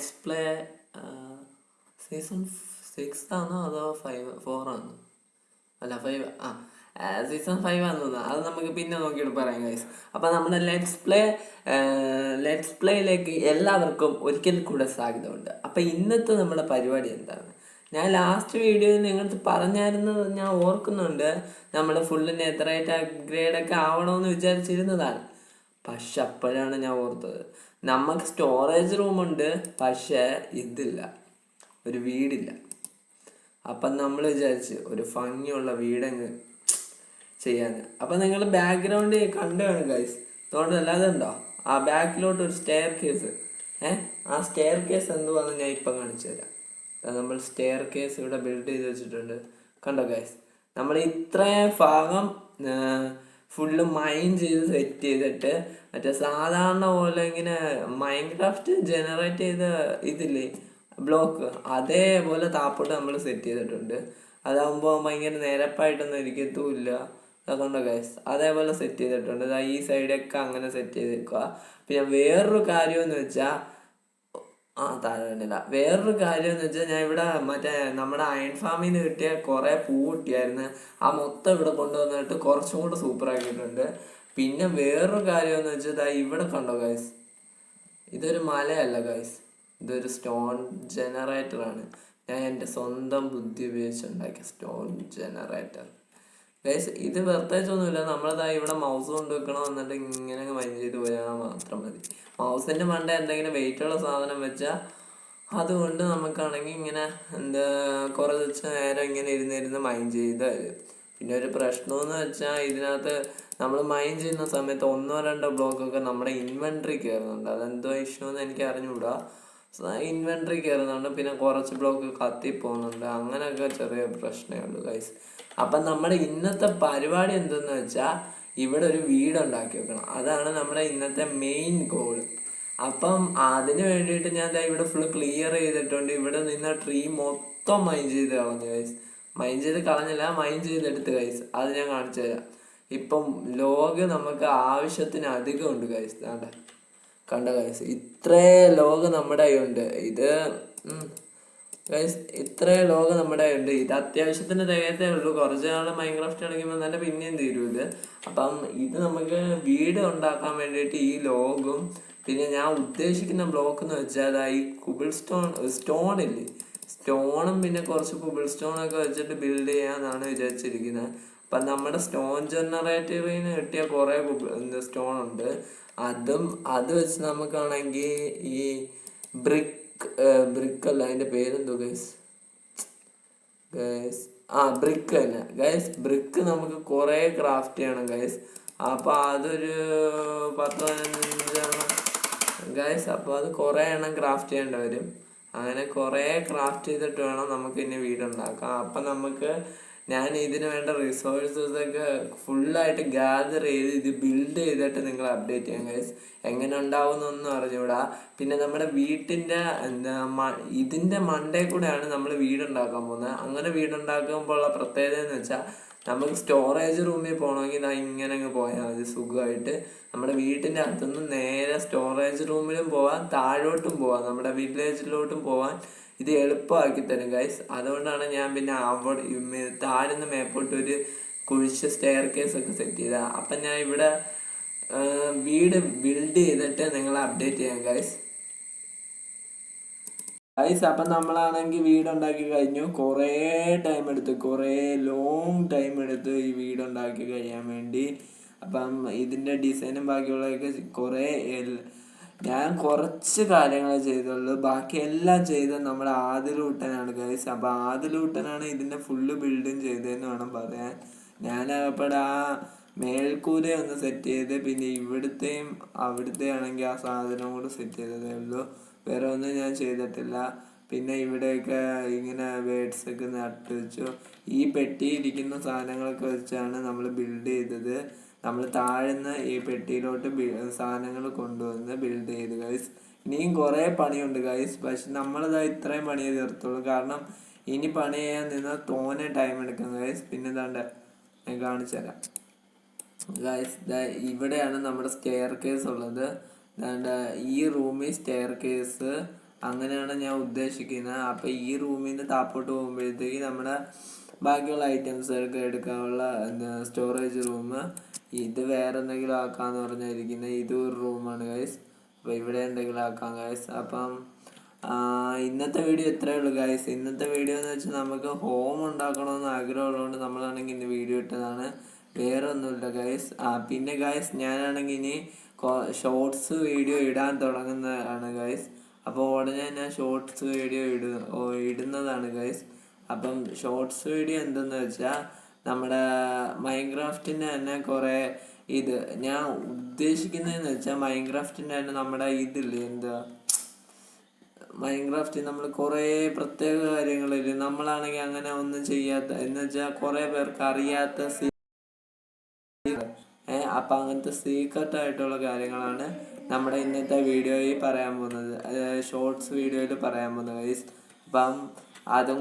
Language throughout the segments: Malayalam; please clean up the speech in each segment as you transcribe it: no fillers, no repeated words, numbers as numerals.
ലെറ്റ്സ് പ്ലേ സീസൺ 6 ആണോ അതോ 4 ആണോ? അല്ല 5. സീസൺ 5 ആണെന്ന് തോന്നുന്നു. അത് നമുക്ക് പിന്നെ നോക്കിയിട്ട് പറയാം ഗൈസ്. അപ്പം നമ്മുടെ ലെറ്റ്സ് പ്ലേയിലേക്ക് എല്ലാവർക്കും ഒരിക്കൽ കൂടെ സ്വാഗതമുണ്ട്. അപ്പം ഇന്നത്തെ നമ്മുടെ പരിപാടി എന്താണ്? ഞാൻ ലാസ്റ്റ് വീഡിയോയിൽ നിങ്ങൾക്ക് പറഞ്ഞായിരുന്നത് ഞാൻ ഓർക്കുന്നുണ്ട്. നമ്മൾ ഫുള്ളിന് എത്രയായിട്ട് അപ്ഗ്രേഡൊക്കെ ആവണമെന്ന് വിചാരിച്ചിരുന്നതാണ്. പക്ഷെ അപ്പോഴാണ് ഞാൻ ഓർത്തത്, നമുക്ക് സ്റ്റോറേജ് റൂമുണ്ട്, പക്ഷേ ഇതില്ല, ഒരു വീടില്ല. അപ്പം നമ്മൾ വിചാരിച്ച് ഒരു ഭംഗിയുള്ള വീടങ്ങ് ചെയ്യാൻ. അപ്പം നിങ്ങൾ ബാക്ക്ഗ്രൗണ്ട് കണ്ടു കാണും ഗൈസ്. അതുകൊണ്ട് അല്ലാതെ ഉണ്ടോ ആ ബാക്കിലോട്ട് ഒരു സ്റ്റെയർ കേസ്. ആ സ്റ്റെയർ കേസ് എന്തുവാന്ന് ഞാൻ ഇപ്പം കാണിച്ചു തരാം. നമ്മൾ സ്റ്റെയർ കേസ് ഇവിടെ ബിൽഡ് ചെയ്ത് വെച്ചിട്ടുണ്ട്. കണ്ടോ ഗൈസ്, നമ്മൾ ഇത്രയും ഭാഗം ഫുള്ള് മൈൻ ചെയ്ത് സെറ്റ് ചെയ്തിട്ട് മറ്റേ സാധാരണ പോലെ ഇങ്ങനെ മൈൻക്രാഫ്റ്റ് ജനറേറ്റ് ചെയ്ത ഇതില്ലേ ബ്ലോക്ക്, അതേപോലെ താപ്പോട്ട് നമ്മൾ സെറ്റ് ചെയ്തിട്ടുണ്ട്. അതാകുമ്പോൾ ഭയങ്കര നിരപ്പായിട്ടൊന്നും ഇരിക്കത്തുമില്ല. അതുകൊണ്ട് ഗൈസ് അതേപോലെ സെറ്റ് ചെയ്തിട്ടുണ്ട്. ഈ സൈഡൊക്കെ അങ്ങനെ സെറ്റ് ചെയ്തേക്കുക. പിന്നെ വേറൊരു കാര്യമെന്ന് വെച്ചാൽ താഴെ വേണ്ടില്ല. വേറൊരു കാര്യം എന്ന് വെച്ചാൽ ഞാൻ ഇവിടെ മറ്റേ നമ്മുടെ അയൺ ഫാമിൽ നിന്ന് കിട്ടിയ കുറേ പൂ കിട്ടിയായിരുന്നു. ആ മൊത്തം ഇവിടെ കൊണ്ടുവന്നിട്ട് കുറച്ചും കൂടെ സൂപ്പർ ആക്കിയിട്ടുണ്ട്. പിന്നെ വേറൊരു കാര്യം എന്ന് വെച്ചാൽ ഇവിടെ കണ്ടോ ഗൈസ്, ഇതൊരു മലയല്ല ഗൈസ്, ഇതൊരു സ്റ്റോൺ ജനറേറ്ററാണ്. ഞാൻ എൻ്റെ സ്വന്തം ബുദ്ധി ഉപയോഗിച്ചുണ്ടാക്കിയ സ്റ്റോൺ ജനറേറ്റർ ഗൈസ്. ഇത് പ്രത്യേകിച്ചൊന്നുമില്ല. നമ്മളതാ ഇവിടെ മൗസ് കൊണ്ട് വെക്കണം, എന്നിട്ട് ഇങ്ങനെ മൈൻഡ് ചെയ്ത് പോയാൽ മാത്രം മതി. മൗസിൻ്റെ മണ്ട എന്തെങ്കിലും വെയിറ്റുള്ള സാധനം വെച്ചാൽ അതുകൊണ്ട് നമുക്കാണെങ്കിൽ ഇങ്ങനെ കുറച്ച് നേരം ഇങ്ങനെ ഇരുന്നിരുന്ന് മൈൻഡ് ചെയ്ത് തരും. പിന്നെ ഒരു പ്രശ്നമെന്ന് വെച്ചാൽ ഇതിനകത്ത് നമ്മൾ മൈൻഡ് ചെയ്യുന്ന സമയത്ത് 1-2 ബ്ലോക്കൊക്കെ നമ്മുടെ ഇൻവെൻട്രി കയറുന്നുണ്ട്. അതെന്തോ ഇഷ്യൂ എന്ന് എനിക്ക് അറിഞ്ഞുകൂടാ. ഇൻവെൻട്രി കയറുന്നുണ്ട്, പിന്നെ കുറച്ച് ബ്ലോക്ക് കത്തിപ്പോകുന്നുണ്ട്. അങ്ങനെയൊക്കെ ചെറിയ പ്രശ്നമേ ഉള്ളൂ ഗൈസ്. അപ്പം നമ്മുടെ ഇന്നത്തെ പരിപാടി എന്തെന്ന് വെച്ചാൽ ഇവിടെ ഒരു വീടുണ്ടാക്കി വെക്കണം. അതാണ് നമ്മുടെ ഇന്നത്തെ മെയിൻ ഗോള്. അപ്പം അതിന് വേണ്ടിയിട്ട് ഞാൻ ഇവിടെ ഫുള്ള് ക്ലിയർ ചെയ്തിട്ടുണ്ട്. ഇവിടെ നിന്ന് ട്രീ മൊത്തം മൈൻ ചെയ്ത് കളഞ്ഞു ഗൈസ്. മൈൻ ചെയ്ത് കളഞ്ഞില്ല, മൈൻ ചെയ്തെടുത്ത് ഗൈസ്. അത് ഞാൻ കാണിച്ചു തരാം. ഇപ്പം ലോഗ് നമുക്ക് ആവശ്യത്തിന് അധികം ഉണ്ട് ഗൈസ്. കണ്ട ഗൈസ്, ഇത്രേ ലോഗ് നമ്മുടെ ഉണ്ട്. ഇത് ഗൈസ് ഇത്രേ ലോഗ് നമ്മുടെ ഉണ്ട്. ഇത് അത്യാവശ്യത്തിന് തികയത്തേ ഉള്ളൂ. കുറച്ച് നാൾ മൈൻക്രാഫ്റ്റ് കളിക്കുമ്പോൾ തന്നെ പിന്നെയും തീരും ഇത്. അപ്പം ഇത് നമുക്ക് വീട് ഉണ്ടാക്കാൻ വേണ്ടിയിട്ട് ഈ ലോഗും പിന്നെ ഞാൻ ഉദ്ദേശിക്കുന്ന ബ്ലോക്ക് എന്ന് വെച്ചാൽ ഈ കുബിൾ സ്റ്റോണില്ലേ, സ്റ്റോണും പിന്നെ കുറച്ച് കുബിൾ സ്റ്റോണൊക്കെ വെച്ചിട്ട് ബിൽഡ് ചെയ്യാന്നാണ് വിചാരിച്ചിരിക്കുന്നത്. അപ്പം നമ്മുടെ സ്റ്റോൺ ജനറേറ്ററിന് കിട്ടിയ കുറേ സ്റ്റോൺ ഉണ്ട്. അത് വെച്ച് നമുക്കാണെങ്കിൽ ഈ ബ്രിക്ക് അല്ല, അതിൻ്റെ പേരെന്തോ ഗൈസ്, ബ്രിക്ക് തന്നെ ഗൈസ്. ബ്രിക്ക് നമുക്ക് കുറേ ക്രാഫ്റ്റ് ചെയ്യണം ഗൈസ്. അപ്പോൾ അതൊരു 10-15 ഗൈസ്. അപ്പോൾ അത് കുറേ എണ്ണം ക്രാഫ്റ്റ് ചെയ്യേണ്ടി വരും. അങ്ങനെ കുറേ ക്രാഫ്റ്റ് ചെയ്തിട്ട് വേണം നമുക്ക് ഇനി വീടുണ്ടാക്കാം. അപ്പം ഞാൻ ഇതിന് വേണ്ട റിസോഴ്സസൊക്കെ ഫുള്ളായിട്ട് ഗ്യാദർ ചെയ്ത് ഇത് ബിൽഡ് ചെയ്തിട്ട് നിങ്ങൾ അപ്ഡേറ്റ് ചെയ്യാം ഗൈസ്. എങ്ങനെ ഉണ്ടാവുമെന്നൊന്നും അറിഞ്ഞൂടാ. പിന്നെ നമ്മുടെ വീട്ടിൻ്റെ ഇതിൻ്റെ മണ്ടയിൽ കൂടെയാണ് നമ്മൾ വീടുണ്ടാക്കാൻ പോകുന്നത്. അങ്ങനെ വീടുണ്ടാക്കുമ്പോൾ ഉള്ള പ്രത്യേകത എന്ന് വെച്ചാൽ നമുക്ക് സ്റ്റോറേജ് റൂമിൽ പോകണമെങ്കിൽ ഇങ്ങനെ അങ്ങ് പോയാൽ മതി സുഖമായിട്ട്. നമ്മുടെ വീട്ടിൻ്റെ അകത്തുനിന്ന് നേരെ സ്റ്റോറേജ് റൂമിലും പോവാൻ, താഴോട്ടും പോവാൻ, നമ്മുടെ വില്ലേജിലോട്ടും പോവാൻ ഇത് എളുപ്പമാക്കി തരും ഗൈസ്. അതുകൊണ്ടാണ് ഞാൻ പിന്നെ അവിടെ താഴ്ന്ന് മേപ്പോട്ട് ഒരു കുഴിച്ച് സ്റ്റെയർ കേസ് ഒക്കെ സെറ്റ് ചെയ്തത്. അപ്പം ഞാൻ ഇവിടെ വീട് ബിൽഡ് ചെയ്തിട്ട് നിങ്ങളെ അപ്ഡേറ്റ് ചെയ്യാം ഗൈസ്. അപ്പം നമ്മളാണെങ്കിൽ വീടുണ്ടാക്കി കഴിഞ്ഞു. കുറേ ടൈം എടുത്തു, കുറേ ലോങ് ടൈം എടുത്തു ഈ വീടുണ്ടാക്കി കഴിയാൻ വേണ്ടി. അപ്പം ഇതിൻ്റെ ഡിസൈനും ബാക്കിയുള്ളതൊക്കെ ഞാൻ കുറച്ച് കാര്യങ്ങൾ ചെയ്തുള്ളൂ. ബാക്കി എല്ലാം ചെയ്തത് നമ്മുടെ ആദിലൂട്ടനാണ് ഗൈസ്. അപ്പം ആദിലൂട്ടനാണ് ഇതിൻ്റെ ഫുള്ള് ബിൽഡിങ് ചെയ്തതെന്ന് വേണം പറയാൻ. ഞാൻ അപ്പോൾ ആ മേൽക്കൂര ഒന്ന് സെറ്റ് ചെയ്ത് പിന്നെ ഇവിടുത്തെയും അവിടുത്തെ ആണെങ്കിൽ ആ സാധനം കൂടെ സെറ്റ് ചെയ്തതേ ഉള്ളൂ. വേറെ ഒന്നും ഞാൻ ചെയ്തിട്ടില്ല. പിന്നെ ഇവിടെയൊക്കെ ഇങ്ങനെ വേർഡ്സൊക്കെ നട്ട് വെച്ചു. ഈ പെട്ടിയിരിക്കുന്ന സാധനങ്ങളൊക്കെ വെച്ചാണ് നമ്മൾ ബിൽഡ് ചെയ്തത്. നമ്മൾ താഴ്ന്ന് ഈ പെട്ടിയിലോട്ട് സാധനങ്ങൾ കൊണ്ടുവന്ന് ബിൽഡ് ചെയ്ത് ഗൈസ്. ഇനിയും കുറേ പണിയുണ്ട് ഗൈസ്. പക്ഷെ നമ്മളിതാ ഇത്രയും പണിയേ തീർത്തുള്ളൂ. കാരണം ഇനി പണി ചെയ്യാൻ നിന്നാൽ തോനെ ടൈം എടുക്കും ഗൈസ്. പിന്നെ ഞാൻ കാണിച്ചു തരാം ഗൈസ്. ഇവിടെയാണ് നമ്മുടെ സ്റ്റെയർ കേസ് ഉള്ളത്. ഈ റൂമിൽ സ്റ്റെയർ കേസ്, അങ്ങനെയാണ് ഞാൻ ഉദ്ദേശിക്കുന്നത്. അപ്പോൾ ഈ റൂമിൽ നിന്ന് താപ്പോട്ട് പോകുമ്പോഴത്തേക്ക് നമ്മുടെ ബാക്കിയുള്ള ഐറ്റംസ് ഒക്കെ എടുക്കാനുള്ള സ്റ്റോറേജ് റൂം, ഇത് വേറെ എന്തെങ്കിലും ആക്കാന്ന് പറഞ്ഞിരിക്കുന്നത്. ഇതും ഒരു റൂമാണ് ഗൈസ്. അപ്പോൾ ഇവിടെ എന്തെങ്കിലും ആക്കാം ഗൈസ്. അപ്പം ഇന്നത്തെ വീഡിയോ ഇത്രയേ ഉള്ളൂ ഗൈസ്. ഇന്നത്തെ വീഡിയോ എന്ന് വെച്ചാൽ നമുക്ക് ഹോം ഉണ്ടാക്കണമെന്ന് ആഗ്രഹമുള്ളതുകൊണ്ട് നമ്മളാണെങ്കിൽ ഇന്ന് വീഡിയോ ഇട്ടതാണ്, വേറെ ഒന്നുമില്ല ഗൈസ്. പിന്നെ ഗൈസ് ഞാനാണെങ്കിൽ ഇനി ഷോർട്സ് വീഡിയോ ഇടാൻ തുടങ്ങുന്നതാണ് ഗൈസ്. അപ്പോൾ ഉടനെ ഞാൻ ഷോർട്സ് വീഡിയോ ഇടുന്നതാണ് ഗൈസ്. അപ്പം ഷോർട്സ് വീഡിയോ എന്തെന്ന് വെച്ചാൽ നമ്മുടെ മൈൻക്രാഫ്റ്റിൻ്റെ തന്നെ കുറേ ഞാൻ ഉദ്ദേശിക്കുന്നതെന്ന് വെച്ചാൽ മൈൻക്രാഫ്റ്റിൻ്റെ തന്നെ നമ്മുടെ ഇതില്ലേ, മൈൻക്രാഫ്റ്റിൽ നമ്മൾ കുറേ പ്രത്യേക കാര്യങ്ങളില്ലേ, നമ്മളാണെങ്കിൽ അങ്ങനെ ഒന്നും ചെയ്യാത്ത എന്ന് വെച്ചാൽ കുറേ പേർക്ക് അറിയാത്ത അപ്പം അങ്ങനത്തെ സീക്രട്ട് ആയിട്ടുള്ള കാര്യങ്ങളാണ് നമ്മുടെ ഇന്നത്തെ വീഡിയോയിൽ പറയാൻ പോകുന്നത്, ഷോർട്സ് വീഡിയോയിൽ പറയാൻ പോകുന്നത് ഗൈസ്. അപ്പം അതും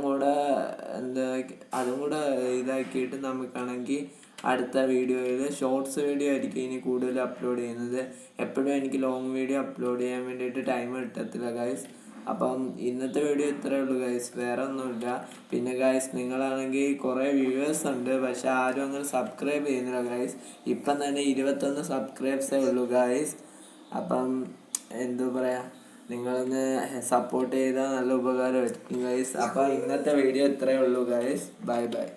കൂടെ ഇതാക്കിയിട്ട് നമുക്കാണെങ്കിൽ അടുത്ത വീഡിയോയിൽ ഷോർട്സ് വീഡിയോ ആയിരിക്കും ഇനി കൂടുതൽ അപ്ലോഡ് ചെയ്യുന്നത്. എപ്പോഴും എനിക്ക് ലോങ് വീഡിയോ അപ്ലോഡ് ചെയ്യാൻ വേണ്ടിയിട്ട് ടൈം കിട്ടത്തില്ല ഗൈസ്. അപ്പം ഇന്നത്തെ വീഡിയോ ഇത്രയേ ഉള്ളൂ ഗൈസ്, വേറെ ഒന്നുമില്ല. പിന്നെ ഗൈസ് നിങ്ങളാണെങ്കിൽ കുറേ വ്യൂവേഴ്സ് ഉണ്ട്, പക്ഷെ ആരും അങ്ങനെ സബ്സ്ക്രൈബ് ചെയ്യുന്നില്ല ഗൈസ്. ഇപ്പം തന്നെ 21 സബ്സ്ക്രൈബ്സേ ഉള്ളൂ ഗൈസ്. അപ്പം എന്തോ പറയാ, നിങ്ങളൊന്ന് സപ്പോർട്ട് ചെയ്താൽ നല്ല ഉപകാരമായിരിക്കും ഗൈസ്. അപ്പം ഇന്നത്തെ വീഡിയോ ഇത്രയേ ഉള്ളൂ ഗൈസ്. Bye bye.